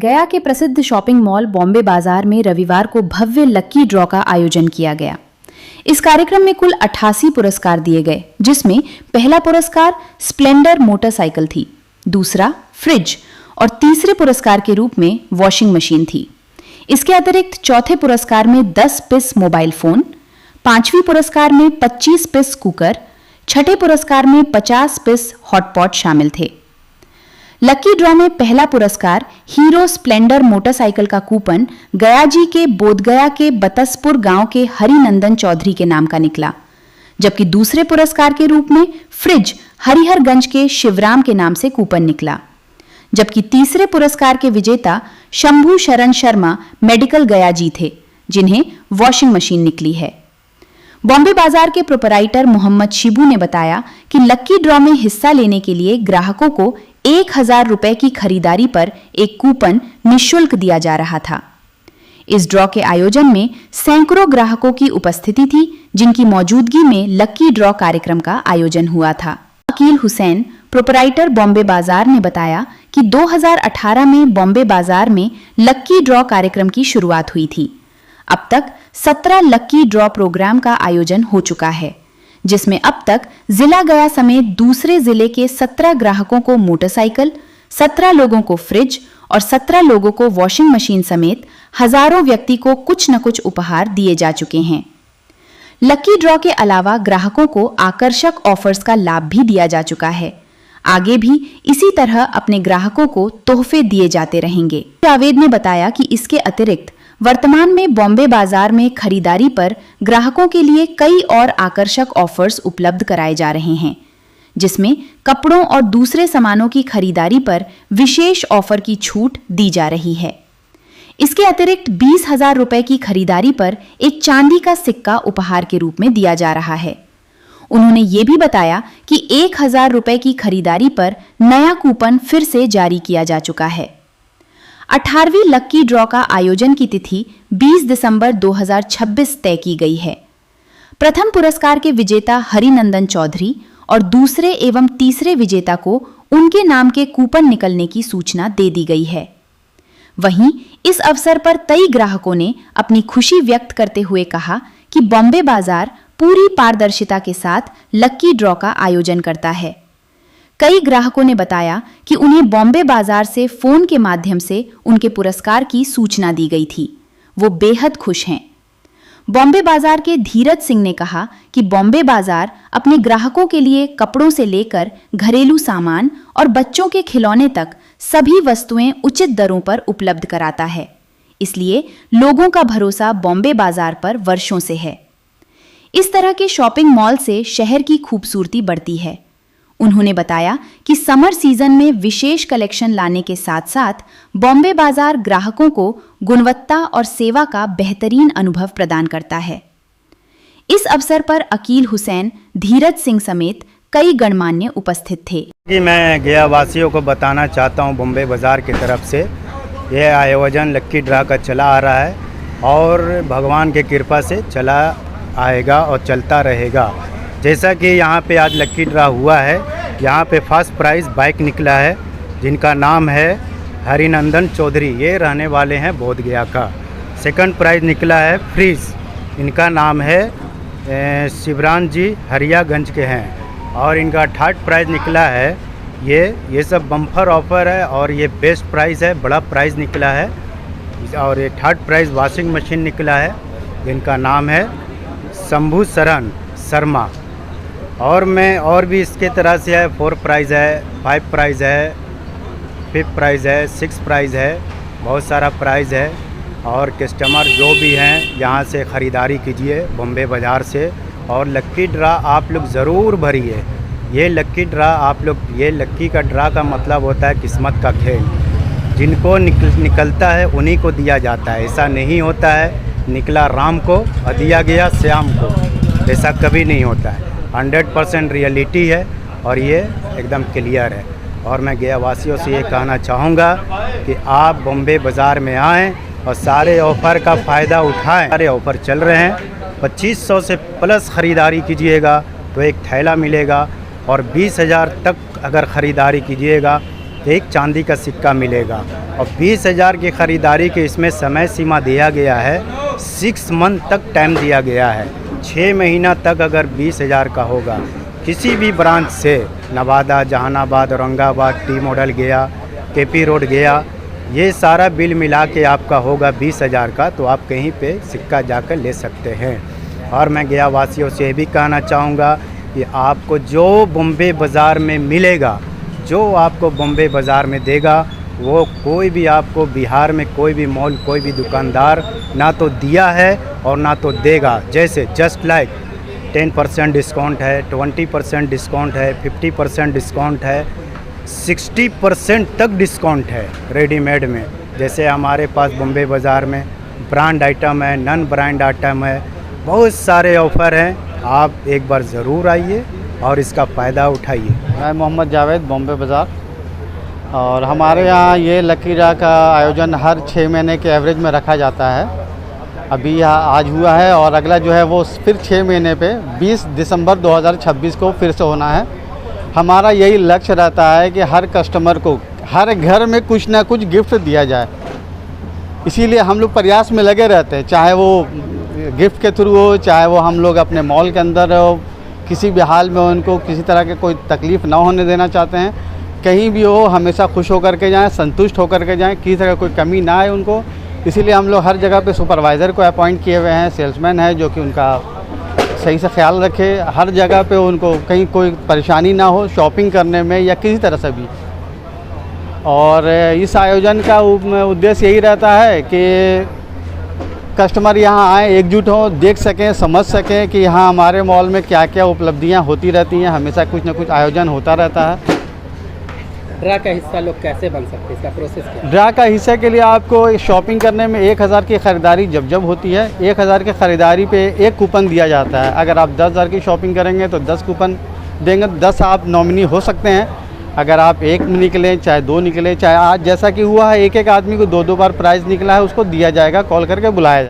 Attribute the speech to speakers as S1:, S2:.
S1: गया के प्रसिद्ध शॉपिंग मॉल बॉम्बे बाजार में रविवार को भव्य लक्की ड्रॉ का आयोजन किया गया। इस कार्यक्रम में कुल 88 पुरस्कार दिए गए, जिसमें पहला पुरस्कार स्प्लेंडर मोटरसाइकिल थी, दूसरा फ्रिज और तीसरे पुरस्कार के रूप में वॉशिंग मशीन थी। इसके अतिरिक्त चौथे पुरस्कार में 10 पीस मोबाइल फोन, पांचवी पुरस्कार में 25 पीस कुकर, छठे पुरस्कार में 50 पीस हॉटपॉट शामिल थे। लकी ड्रॉ में पहला पुरस्कार हीरो स्प्लेंडर मोटरसाइकिल का कूपन गयाजी के बोधगया के बतसपुर गांव के हरिनंदन चौधरी के नाम का निकला, जबकि दूसरे पुरस्कार के रूप में फ्रिज हरिहरगंज के शिवराम के नाम से कूपन निकला, जबकि तीसरे पुरस्कार के विजेता शंभू शरण शर्मा मेडिकल गयाजी थे, जिन्हें वॉशिंग मशीन निकली है। बॉम्बे बाजार के प्रोपराइटर मोहम्मद शिबू ने बताया कि लक्की ड्रॉ में हिस्सा लेने के लिए ग्राहकों को 1000 रुपए की खरीदारी पर एक कूपन निःशुल्क दिया जा रहा था। इस ड्रॉ के आयोजन में सैकड़ों ग्राहकों की उपस्थिति थी, जिनकी मौजूदगी में लक्की ड्रॉ कार्यक्रम का आयोजन हुआ था। अकील हुसैन, प्रोपराइटर बॉम्बे बाजार, ने बताया कि 2018 में बॉम्बे बाजार में लक्की ड्रॉ कार्यक्रम की शुरुआत हुई थी। अब तक 17 लक्की ड्रॉ प्रोग्राम का आयोजन हो चुका है, जिसमें अब तक जिला गया समेत दूसरे जिले के 17 ग्राहकों को मोटरसाइकिल, 17 लोगों को फ्रिज और 17 लोगों को वॉशिंग मशीन समेत हजारों व्यक्ति को कुछ न कुछ उपहार दिए जा चुके हैं। लक्की ड्रॉ के अलावा ग्राहकों को आकर्षक ऑफर्स का लाभ भी दिया जा चुका है। आगे भी इसी तरह अपने ग्राहकों को तोहफे दिए जाते रहेंगे। जावेद ने बताया कि इसके अतिरिक्त वर्तमान में बॉम्बे बाजार में खरीदारी पर ग्राहकों के लिए कई और आकर्षक ऑफर्स उपलब्ध कराए जा रहे हैं, जिसमें कपड़ों और दूसरे सामानों की खरीदारी पर विशेष ऑफर की छूट दी जा रही है। इसके अतिरिक्त 20,000 रुपए की खरीदारी पर एक चांदी का सिक्का उपहार के रूप में दिया जा रहा है। उन्होंने ये भी बताया कि 1000 रुपए की खरीदारी पर नया कूपन फिर से जारी किया जा चुका है। 18वीं लक्की ड्रॉ का आयोजन की तिथि 20 दिसंबर 2026 तय की गई है। प्रथम पुरस्कार के विजेता हरिनंदन चौधरी और दूसरे एवं तीसरे विजेता को उनके नाम के कूपन निकलने की सूचना दे दी गई है। वहीं इस अवसर पर कई ग्राहकों ने अपनी खुशी व्यक्त करते हुए कहा कि बॉम्बे बाजार पूरी पारदर्शिता के साथ लक्की ड्रॉ का आयोजन करता है। कई ग्राहकों ने बताया कि उन्हें बॉम्बे बाजार से फोन के माध्यम से उनके पुरस्कार की सूचना दी गई थी। वो बेहद खुश हैं। बॉम्बे बाजार के धीरज सिंह ने कहा कि बॉम्बे बाजार अपने ग्राहकों के लिए कपड़ों से लेकर घरेलू सामान और बच्चों के खिलौने तक सभी वस्तुएं उचित दरों पर उपलब्ध कराता है, इसलिए लोगों का भरोसा बॉम्बे बाजार पर वर्षों से है। इस तरह के शॉपिंग मॉल से शहर की खूबसूरती बढ़ती है। उन्होंने बताया कि समर सीजन में विशेष कलेक्शन लाने के साथ साथ बॉम्बे बाजार ग्राहकों को गुणवत्ता और सेवा का बेहतरीन अनुभव प्रदान करता है। इस अवसर पर अकील हुसैन, धीरज सिंह समेत कई गणमान्य उपस्थित थे।
S2: मैं गया वासियों को बताना चाहता हूं, बॉम्बे बाजार की तरफ से यह आयोजन लक्की ड्रॉ का चला आ रहा है और भगवान की कृपा से चला आएगा और चलता रहेगा। जैसा कि यहाँ पे आज लक्की ड्रॉ हुआ है, यहाँ पे फर्स्ट प्राइज़ बाइक निकला है, जिनका नाम है हरिनंदन चौधरी, ये रहने वाले हैं बोधगया का। सेकंड प्राइज़ निकला है फ्रिज, इनका नाम है शिवराम जी हरियागंज के हैं। और इनका थर्ड प्राइज़ निकला है ये सब बम्पर ऑफर है और ये बेस्ट प्राइज़ है, बड़ा प्राइज़ निकला है। और ये थर्ड प्राइज़ वॉशिंग मशीन निकला है, जिनका नाम है शंभू शरण शर्मा। और भी इसके तरह से है, 4 प्राइज़ है, 5 प्राइज़ है, 5th प्राइज़ है, 6 प्राइज़ है, बहुत सारा प्राइज़ है। और कस्टमर जो भी हैं यहाँ से ख़रीदारी कीजिए बॉम्बे बाज़ार से और लक्की ड्रॉ आप लोग ज़रूर भरिए। ये लक्की का ड्रॉ का मतलब होता है किस्मत का खेल। जिनको निकलता है उन्हीं को दिया जाता है। ऐसा नहीं होता है निकला राम को और दिया गया श्याम को, ऐसा कभी नहीं होता है। 100% रियलिटी है और ये एकदम क्लियर है। और मैं गया वासियों से ये कहना चाहूँगा कि आप बॉम्बे बाज़ार में आएँ और सारे ऑफ़र का फ़ायदा उठाएं। सारे ऑफ़र चल रहे हैं। 2500 से प्लस ख़रीदारी कीजिएगा तो एक थैला मिलेगा और 20,000 तक अगर ख़रीदारी कीजिएगा एक चांदी का सिक्का मिलेगा। और 20,000 की ख़रीदारी के इसमें समय सीमा दिया गया है, 6 मंथ तक टाइम दिया गया है। 6 महीना तक अगर 20,000 का होगा, किसी भी ब्रांच से नवादा, जहानाबाद, औरंगाबाद, टी मॉडल गया, केपी रोड गया, ये सारा बिल मिला के आपका होगा 20,000 का, तो आप कहीं पे सिक्का जाकर ले सकते हैं। और मैं गया वासियों से ये भी कहना चाहूँगा कि आपको जो बॉम्बे बाज़ार में मिलेगा, जो आपको बॉम्बे बाज़ार में देगा, वो कोई भी आपको बिहार में कोई भी मॉल, कोई भी दुकानदार ना तो दिया है और ना तो देगा। जैसे जस्ट लाइक 10% डिस्काउंट है, 20% डिस्काउंट है, 50% डिस्काउंट है, 60% तक डिस्काउंट है रेडीमेड में। जैसे हमारे पास बॉम्बे बाज़ार में ब्रांड आइटम है, नॉन ब्रांड आइटम है, बहुत सारे ऑफ़र हैं। आप एक बार ज़रूर आइए और इसका फ़ायदा उठाइए।
S3: मैं मोहम्मद जावेद, बॉम्बे बाज़ार। और हमारे यहाँ ये लकी ड्रा का आयोजन हर 6 महीने के एवरेज में रखा जाता है। अभी यहाँ आज हुआ है और अगला जो है वो फिर 6 महीने पे 20 दिसंबर 2026 को फिर से होना है। हमारा यही लक्ष्य रहता है कि हर कस्टमर को हर घर में कुछ ना कुछ गिफ्ट दिया जाए। इसीलिए हम लोग प्रयास में लगे रहते हैं, चाहे वो गिफ्ट के थ्रू हो, चाहे वो हम लोग अपने मॉल के अंदर हो, किसी भी हाल में उनको किसी तरह के कोई तकलीफ़ ना होने देना चाहते हैं। कहीं भी हो हमेशा खुश होकर के जाएं, संतुष्ट होकर के जाएं, किसी तरह कोई कमी ना आए उनको। इसीलिए हम लोग हर जगह पे सुपरवाइज़र को अपॉइंट किए हुए हैं, सेल्समैन है जो कि उनका सही से ख्याल रखे, हर जगह पे उनको कहीं कोई परेशानी ना हो शॉपिंग करने में या किसी तरह से भी। और इस आयोजन का उद्देश्य यही रहता है कि कस्टमर यहाँ आए, एकजुट हों, देख सकें, समझ सकें कि यहाँ हमारे मॉल में क्या क्या उपलब्धियाँ होती रहती हैं। हमेशा कुछ ना कुछ आयोजन होता रहता है।
S4: ड्रा का हिस्सा लोग कैसे बन सकते हैं, इसका प्रोसेस क्या है?
S3: ड्रा का हिस्से के लिए आपको शॉपिंग करने में 1,000 की ख़रीदारी जब होती है, 1,000 की ख़रीदारी पे 1 कूपन दिया जाता है। अगर आप 10,000 की शॉपिंग करेंगे तो 10 कूपन देंगे, 10 आप नॉमिनी हो सकते हैं। अगर आप 1 निकलें, चाहे 2 निकले, चाहे आज जैसा कि हुआ है एक आदमी को 2 बार प्राइज़ निकला है, उसको दिया जाएगा, कॉल करके बुलाया जाएगा।